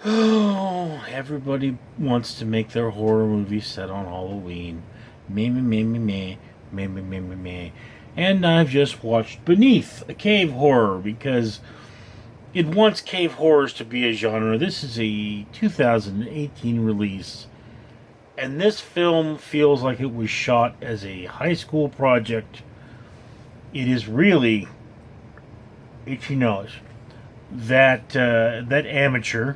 Oh, everybody wants to make their horror movie set on Halloween. Me, me, me, me, me, me, me, me, me, me. And I've just watched Beneath, a cave horror, because it wants cave horrors to be a genre. This is a 2018 release, and this film feels like it was shot as a high school project. It is really, itchy nose. That amateur.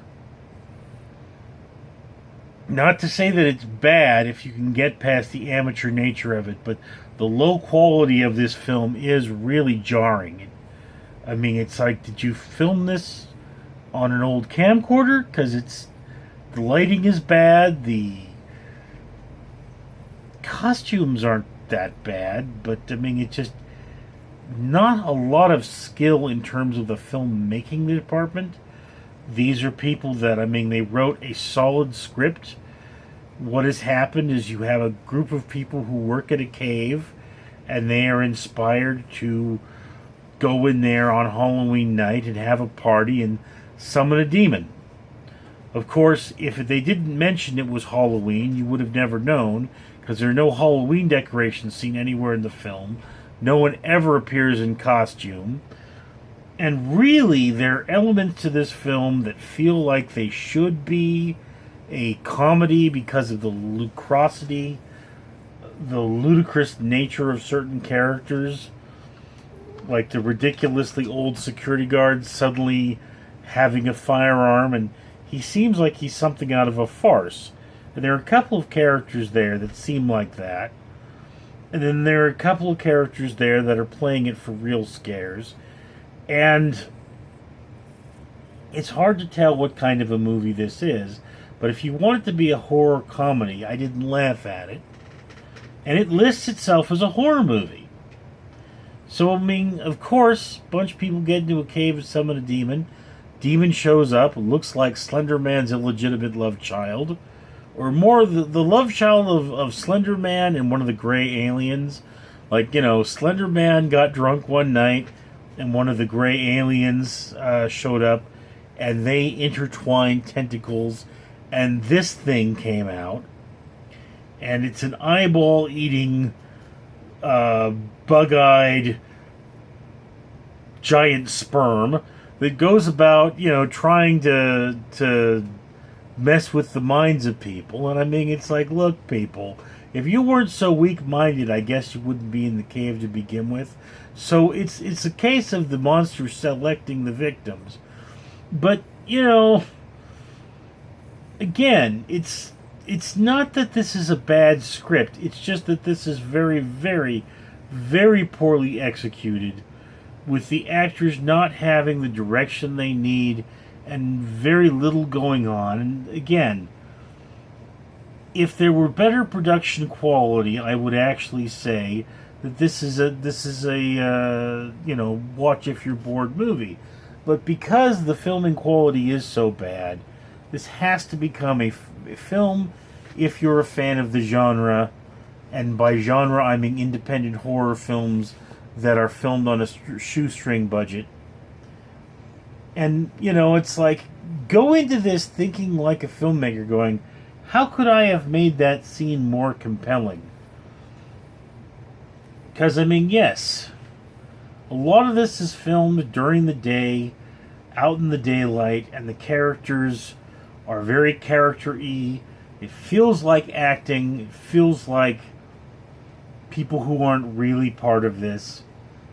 Not to say that it's bad if you can get past the amateur nature of it, but the low quality of this film is really jarring. I mean, it's like, did you film this on an old camcorder? Because the lighting is bad, the costumes aren't that bad, but I mean, it's just not a lot of skill in terms of the filmmaking department. These are people that, I mean, they wrote a solid script. What has happened is you have a group of people who work at a cave, and they are inspired to go in there on Halloween night and have a party and summon a demon. Of course, if they didn't mention it was Halloween, you would have never known, because there are no Halloween decorations seen anywhere in the film. No one ever appears in costume. And really, there are elements to this film that feel like they should be a comedy because of the ludicrous nature of certain characters. Like the ridiculously old security guard suddenly having a firearm, and he seems like he's something out of a farce. And there are a couple of characters there that seem like that. And then there are a couple of characters there that are playing it for real scares. And it's hard to tell what kind of a movie this is, but if you want it to be a horror comedy, I didn't laugh at it. And it lists itself as a horror movie. So, I mean, of course, a bunch of people get into a cave and summon a demon. Demon shows up, looks like Slender Man's illegitimate love child. Or more, the love child of Slender Man and one of the gray aliens. Like, Slender Man got drunk one night, and one of the gray aliens showed up, and they intertwined tentacles, and this thing came out, and it's an eyeball-eating, bug-eyed giant sperm that goes about, trying to mess with the minds of people. And I mean, it's like, look, people, if you weren't so weak-minded, I guess you wouldn't be in the cave to begin with. So it's a case of the monster selecting the victims. But, again, it's not that this is a bad script. It's just that this is very, very, very poorly executed, with the actors not having the direction they need and very little going on. And again, if there were better production quality, I would actually say that this is a watch if you're bored movie. But because the filming quality is so bad, this has to become a film if you're a fan of the genre. And by genre, I mean independent horror films that are filmed on a shoestring budget. And, it's like, go into this thinking like a filmmaker, going, how could I have made that scene more compelling? Because, I mean, yes, a lot of this is filmed during the day, out in the daylight, and the characters are very character-y. It feels like acting. It feels like people who aren't really part of this.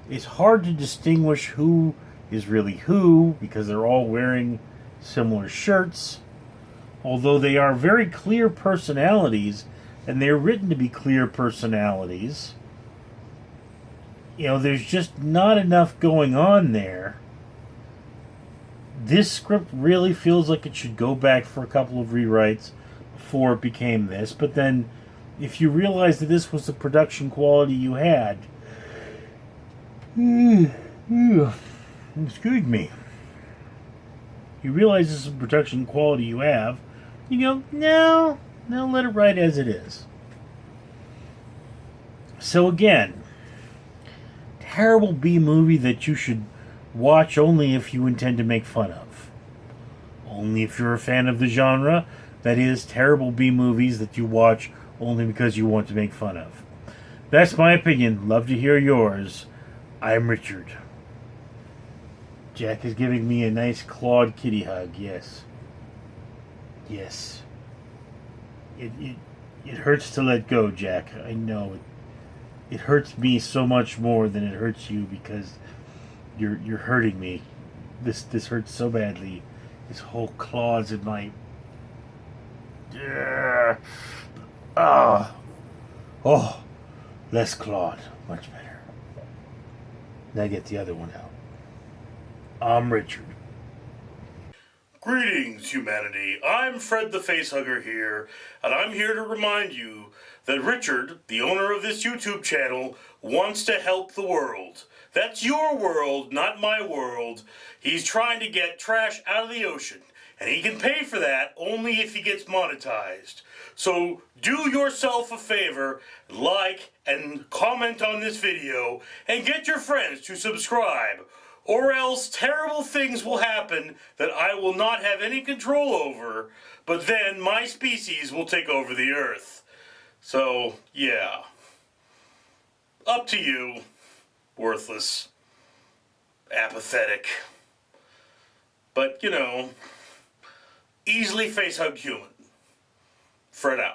It's hard to distinguish who is really who, because they're all wearing similar shirts. Although they are very clear personalities, and they're written to be clear personalities. There's just not enough going on there. This script really feels like it should go back for a couple of rewrites before it became this. But then, if you realize that this was the production quality you had, excuse me, you realize this is the production quality you have, you go, no, let it ride as it is. So again, terrible B movie that you should watch only if you intend to make fun of. only if you're a fan of the genre. That is, terrible B movies that you watch only because you want to make fun of. That's my opinion. Love to hear yours. I'm Richard. Jack is giving me a nice clawed kitty hug. Yes. Yes. It hurts to let go, Jack. I know. It hurts me so much more than it hurts you because you're hurting me. This hurts so badly. His whole claws in my. Ah. Oh. Less clawed. Much better. Now get the other one out. I'm Richard. Greetings, humanity. I'm Fred the Facehugger here, and I'm here to remind you that Richard, the owner of this YouTube channel, wants to help the world. That's your world, not my world. He's trying to get trash out of the ocean, and he can pay for that only if he gets monetized. So do yourself a favor, like and comment on this video, and get your friends to subscribe. Or else terrible things will happen that I will not have any control over, but then my species will take over the earth. So, yeah. Up to you. Worthless. Apathetic. But, easily face-hugged human. Fred out.